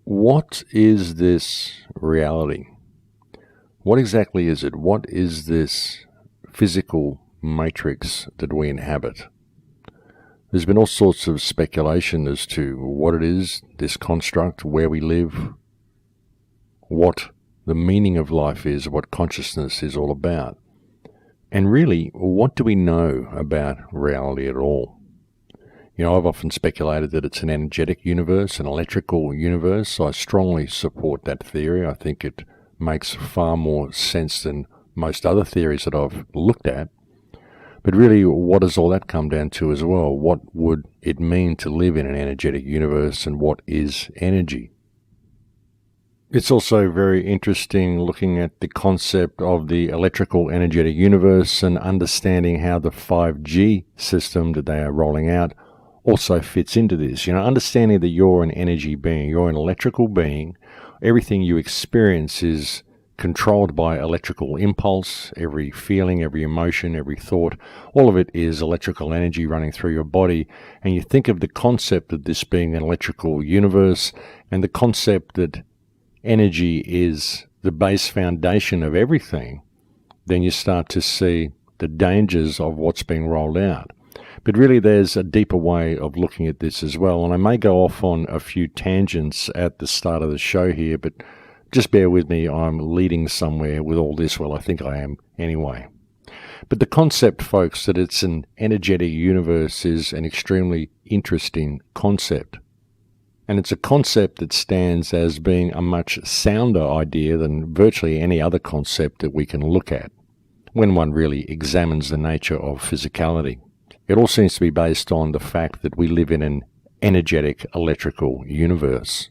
What is this reality? What exactly is it? What is this physical matrix that we inhabit? There's been all sorts of speculation as to what it is, this construct, where we live, what the meaning of life is, what consciousness is all about. And really, what do we know about reality at all? You know, I've often speculated that it's an energetic universe, an electrical universe. I strongly support that theory. I think it makes far more sense than most other theories that I've looked at. But really, what does all that come down to as well? What would it mean to live in an energetic universe, and what is energy? It's also very interesting looking at the concept of the electrical energetic universe and understanding how the 5G system that they are rolling out also fits into this. You know, understanding that you're an energy being, you're an electrical being. Everything you experience is controlled by electrical impulse. Every feeling, every emotion, every thought, all of it is electrical energy running through your body. And you think of the concept of this being an electrical universe, and the concept that energy is the base foundation of everything, then you start to see the dangers of what's being rolled out. But really, there's a deeper way of looking at this as well. And I may go off on a few tangents at the start of the show here, but just bear with me. I'm leading somewhere with all this. Well, I think I am anyway. But the concept, folks, that it's an energetic universe is an extremely interesting concept. And it's a concept that stands as being a much sounder idea than virtually any other concept that we can look at when one really examines the nature of physicality. It all seems to be based on the fact that we live in an energetic electrical universe.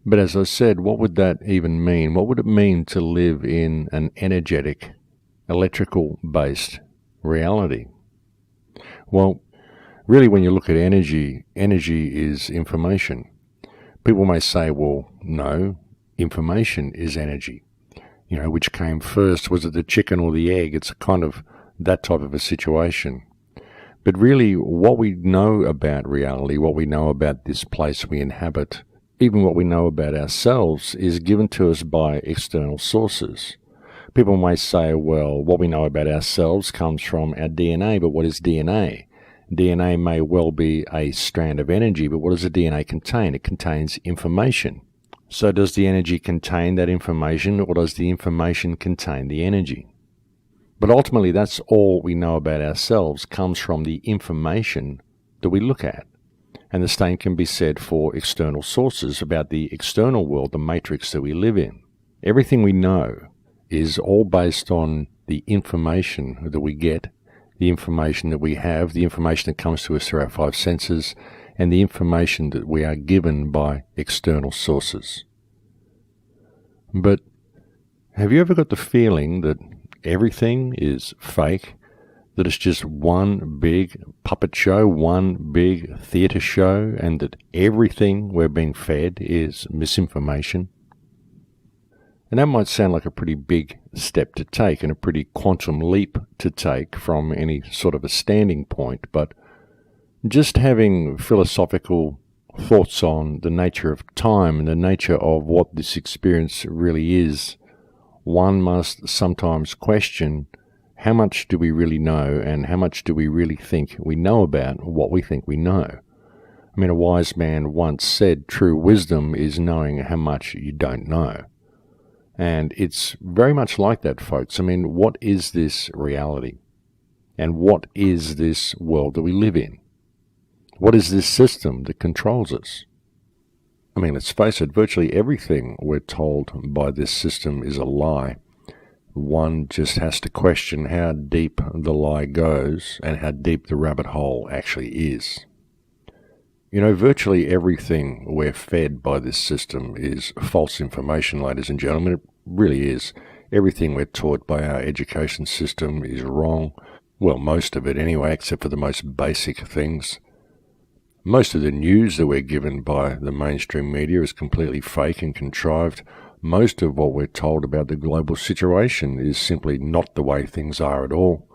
But as I said, what would that even mean? What would it mean to live in an energetic, electrical-based reality? Well, really, when you look at energy, energy is information. People may say, well, no, information is energy. You know, which came first? Was it the chicken or the egg? It's kind of that type of a situation. But really, what we know about reality, what we know about this place we inhabit, even what we know about ourselves, is given to us by external sources. People may say, well, what we know about ourselves comes from our DNA, but what is DNA? DNA may well be a strand of energy, but what does the DNA contain? It contains information. So does the energy contain that information, or does the information contain the energy? But ultimately, that's all we know about ourselves comes from the information that we look at. And the same can be said for external sources about the external world, the matrix that we live in. Everything we know is all based on the information that we get, the information that we have, the information that comes to us through our five senses, and the information that we are given by external sources. But have you ever got the feeling that everything is fake, that it's just one big puppet show, one big theatre show, and that everything we're being fed is misinformation? And that might sound like a pretty big step to take and a pretty quantum leap to take from any sort of a standing point, but just having philosophical thoughts on the nature of time and the nature of what this experience really is, one must sometimes question, how much do we really know, and how much do we really think we know about what we think we know? I mean, a wise man once said, true wisdom is knowing how much you don't know. And it's very much like that, folks. I mean, what is this reality? And what is this world that we live in? What is this system that controls us? I mean, let's face it, virtually everything we're told by this system is a lie. One just has to question how deep the lie goes and how deep the rabbit hole actually is. You know, virtually everything we're fed by this system is false information, ladies and gentlemen. It really is. Everything we're taught by our education system is wrong. Well, most of it anyway, except for the most basic things. Most of the news that we're given by the mainstream media is completely fake and contrived. Most of what we're told about the global situation is simply not the way things are at all.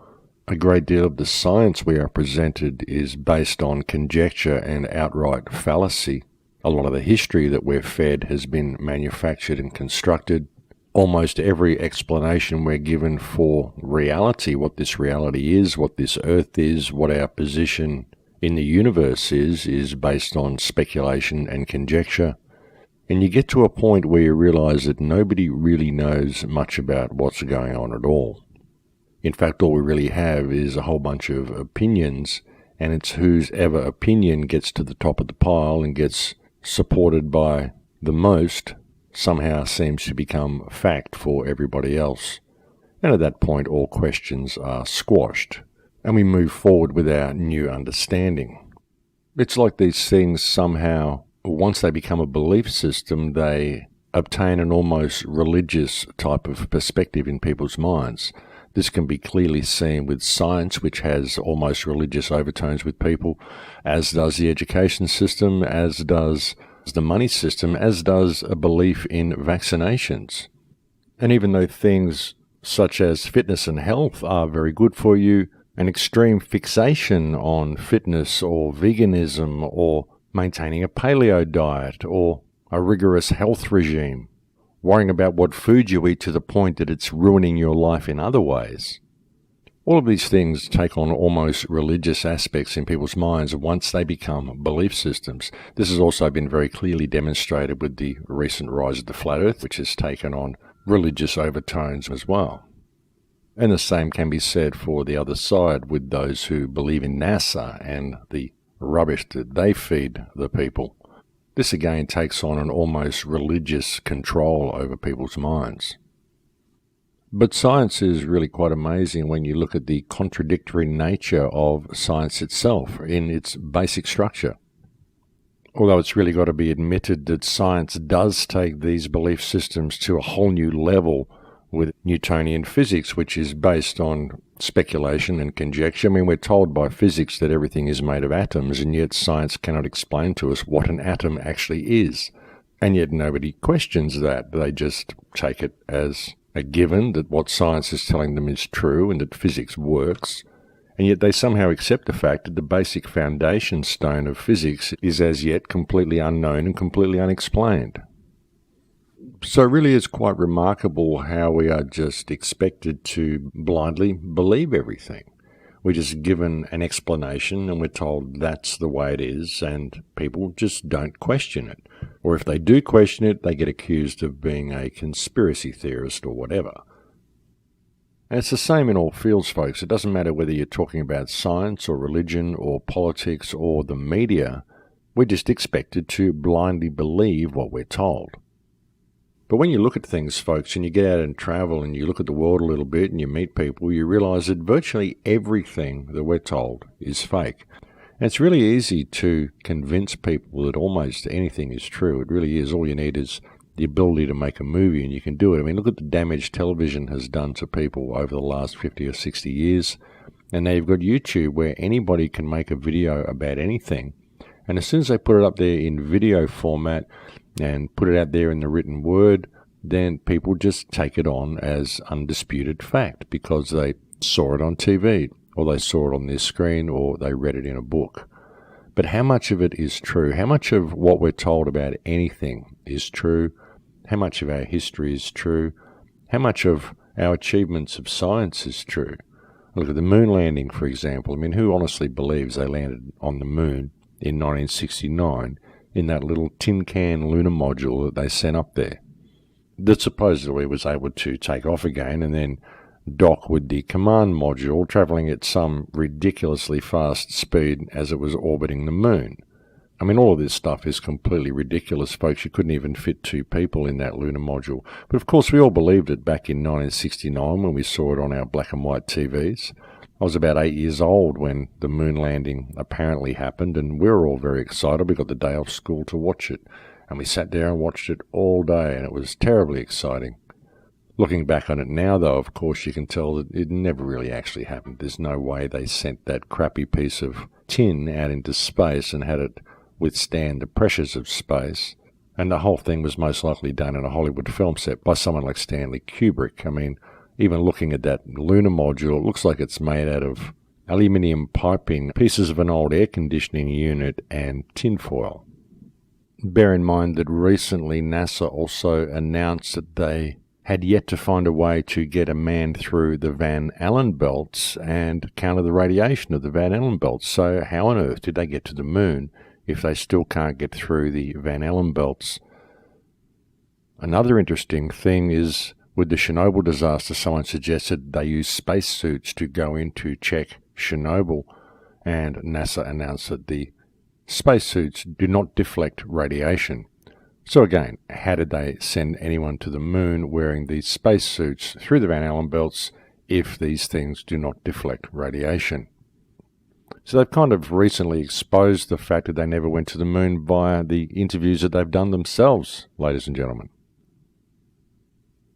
A great deal of the science we are presented is based on conjecture and outright fallacy. A lot of the history that we're fed has been manufactured and constructed. Almost every explanation we're given for reality, what this reality is, what this earth is, what our position in the universe is based on speculation and conjecture. And you get to a point where you realize that nobody really knows much about what's going on at all. In fact, all we really have is a whole bunch of opinions, and it's whose ever opinion gets to the top of the pile and gets supported by the most somehow seems to become fact for everybody else. And at that point, all questions are squashed, and we move forward with our new understanding. It's like these things somehow, once they become a belief system, they obtain an almost religious type of perspective in people's minds. This can be clearly seen with science, which has almost religious overtones with people, as does the education system, as does the money system, as does a belief in vaccinations. And even though things such as fitness and health are very good for you, an extreme fixation on fitness or veganism or maintaining a paleo diet or a rigorous health regime, worrying about what food you eat to the point that it's ruining your life in other ways. All of these things take on almost religious aspects in people's minds once they become belief systems. This has also been very clearly demonstrated with the recent rise of the flat earth, which has taken on religious overtones as well. And the same can be said for the other side with those who believe in NASA and the rubbish that they feed the people. This again takes on an almost religious control over people's minds. But science is really quite amazing when you look at the contradictory nature of science itself in its basic structure. Although it's really got to be admitted that science does take these belief systems to a whole new level with Newtonian physics, which is based on speculation and conjecture. I mean, we're told by physics that everything is made of atoms, and yet science cannot explain to us what an atom actually is. And yet nobody questions that. They just take it as a given that what science is telling them is true and that physics works. And yet they somehow accept the fact that the basic foundation stone of physics is as yet completely unknown and completely unexplained. So it really is quite remarkable how we are just expected to blindly believe everything. We're just given an explanation and we're told that's the way it is, and people just don't question it. Or if they do question it, they get accused of being a conspiracy theorist or whatever. And it's the same in all fields, folks. It doesn't matter whether you're talking about science or religion or politics or the media. We're just expected to blindly believe what we're told. But when you look at things, folks, and you get out and travel and you look at the world a little bit and you meet people, you realize that virtually everything that we're told is fake. And it's really easy to convince people that almost anything is true. It really is. All you need is the ability to make a movie, and you can do it. I mean, look at the damage television has done to people over the last 50 or 60 years. And now you've got YouTube where anybody can make a video about anything. And as soon as they put it up there in video format and put it out there in the written word, then people just take it on as undisputed fact because they saw it on TV, or they saw it on their screen, or they read it in a book. But how much of it is true? How much of what we're told about anything is true? How much of our history is true? How much of our achievements of science is true? Look at the moon landing, for example. I mean, who honestly believes they landed on the moon in 1969 in that little tin can lunar module that they sent up there, that supposedly was able to take off again and then dock with the command module, travelling at some ridiculously fast speed as it was orbiting the moon? I mean, all of this stuff is completely ridiculous, folks. You couldn't even fit two people in that lunar module. But of course, we all believed it back in 1969 when we saw it on our black and white TVs. I was about 8 years old when the moon landing apparently happened, and we were all very excited. We got the day off school to watch it, and we sat there and watched it all day, and it was terribly exciting. Looking back on it now, though, of course, you can tell that it never really actually happened. There's no way they sent that crappy piece of tin out into space and had it withstand the pressures of space. And the whole thing was most likely done in a Hollywood film set by someone like Stanley Kubrick. I mean, even looking at that lunar module, it looks like it's made out of aluminium piping, pieces of an old air conditioning unit, and tinfoil. Bear in mind that recently NASA also announced that they had yet to find a way to get a man through the Van Allen belts and counter the radiation of the Van Allen belts. So how on earth did they get to the moon if they still can't get through the Van Allen belts? Another interesting thing is with the Chernobyl disaster, someone suggested they use spacesuits to go in to check Chernobyl, and NASA announced that the spacesuits do not deflect radiation. So again, how did they send anyone to the moon wearing these spacesuits through the Van Allen belts if these things do not deflect radiation? So they've kind of recently exposed the fact that they never went to the moon via the interviews that they've done themselves, ladies and gentlemen.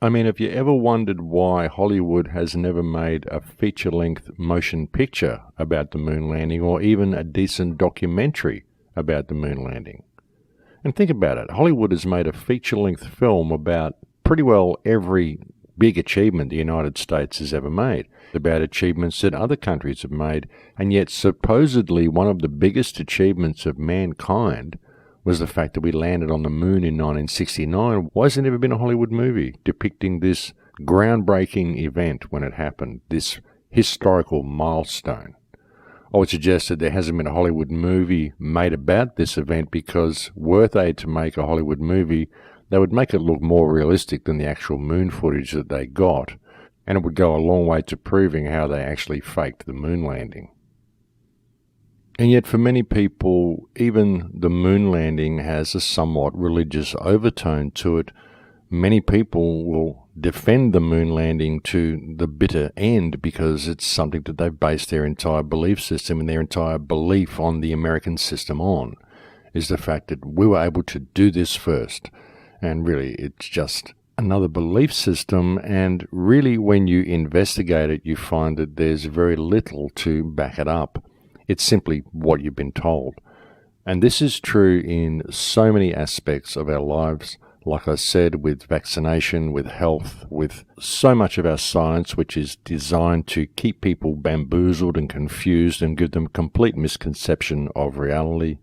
I mean, have you ever wondered why Hollywood has never made a feature-length motion picture about the moon landing or even a decent documentary about the moon landing? And think about it. Hollywood has made a feature-length film about pretty well every big achievement the United States has ever made, about achievements that other countries have made, and yet supposedly one of the biggest achievements of mankind was the fact that we landed on the moon in 1969. Why has there never been a Hollywood movie depicting this groundbreaking event when it happened, this historical milestone? I would suggest that there hasn't been a Hollywood movie made about this event because were they to make a Hollywood movie, they would make it look more realistic than the actual moon footage that they got, and it would go a long way to proving how they actually faked the moon landing. And yet for many people, even the moon landing has a somewhat religious overtone to it. Many people will defend the moon landing to the bitter end because it's something that they've based their entire belief system and their entire belief on the American system on, is the fact that we were able to do this first. And really, it's just another belief system, and really when you investigate it, you find that there's very little to back it up. It's simply what you've been told. And this is true in so many aspects of our lives. Like I said, with vaccination, with health, with so much of our science, which is designed to keep people bamboozled and confused and give them a complete misconception of reality.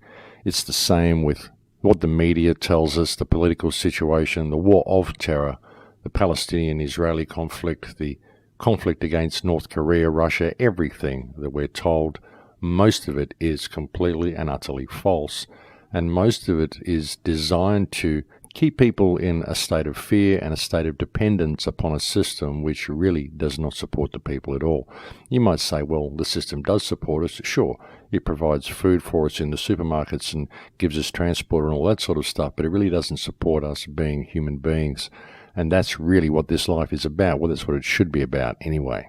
It's the same with what the media tells us, the political situation, the war of terror, the Palestinian-Israeli conflict, the conflict against North Korea, Russia, everything that we're told. Most of it is completely and utterly false, and most of it is designed to keep people in a state of fear and a state of dependence upon a system which really does not support the people at all. You might say, well, the system does support us. Sure, it provides food for us in the supermarkets and gives us transport and all that sort of stuff, but it really doesn't support us being human beings. And that's really what this life is about. Well, that's what it should be about anyway.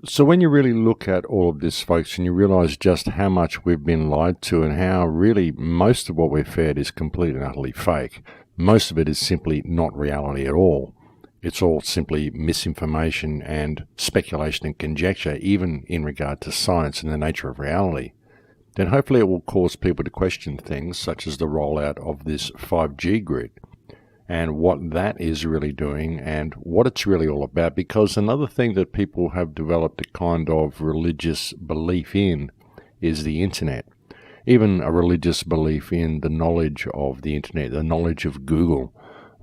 So when you really look at all of this, folks, and you realize just how much we've been lied to and how really most of what we're fed is completely and utterly fake, most of it is simply not reality at all. It's all simply misinformation and speculation and conjecture, even in regard to science and the nature of reality. Then hopefully it will cause people to question things such as the rollout of this 5G grid, and what that is really doing and what it's really all about. Because another thing that people have developed a kind of religious belief in is the internet. Even a religious belief in the knowledge of the internet, the knowledge of Google.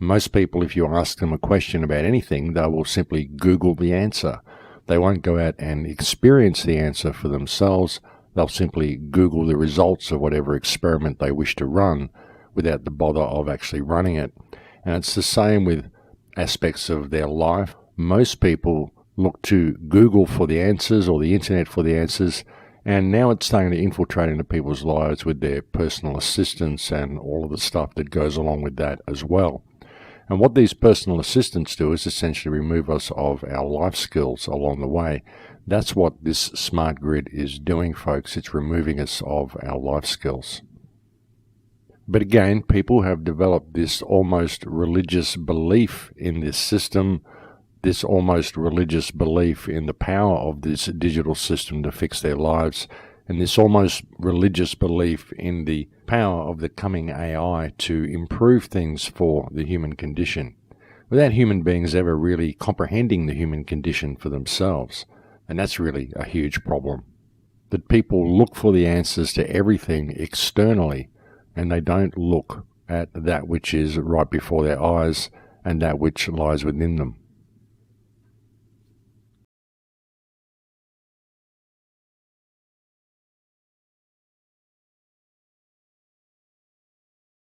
Most people, if you ask them a question about anything, they will simply Google the answer. They won't go out and experience the answer for themselves. They'll simply Google the results of whatever experiment they wish to run without the bother of actually running it. And it's the same with aspects of their life. Most people look to Google for the answers or the internet for the answers, and now it's starting to infiltrate into people's lives with their personal assistants and all of the stuff that goes along with that as well. And what these personal assistants do is essentially remove us of our life skills along the way. That's what this smart grid is doing, folks. It's removing us of our life skills. But again, people have developed this almost religious belief in this system, this almost religious belief in the power of this digital system to fix their lives, and this almost religious belief in the power of the coming AI to improve things for the human condition, without human beings ever really comprehending the human condition for themselves. And that's really a huge problem. That people look for the answers to everything externally, and they don't look at that which is right before their eyes and that which lies within them.